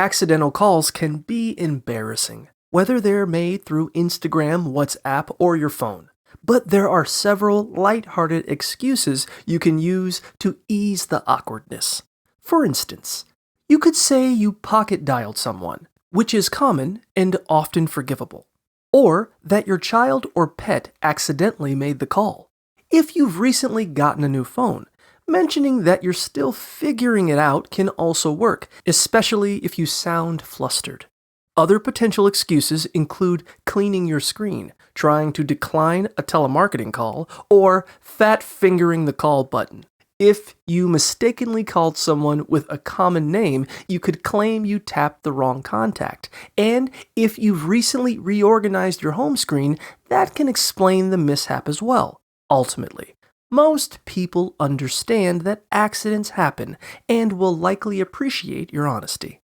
Accidental calls can be embarrassing, whether they're made through Instagram, WhatsApp, or your phone. But there are several lighthearted excuses you can use to ease the awkwardness. For instance, you could say you pocket dialed someone, which is common and often forgivable, or that your child or pet accidentally made the call. If you've recently gotten a new phone, mentioning that you're still figuring it out can also work, especially if you sound flustered. Other potential excuses include cleaning your screen, trying to decline a telemarketing call, or fat-fingering the call button. If you mistakenly called someone with a common name, you could claim you tapped the wrong contact. And if you've recently reorganized your home screen, that can explain the mishap as well. Ultimately, most people understand that accidents happen and will likely appreciate your honesty.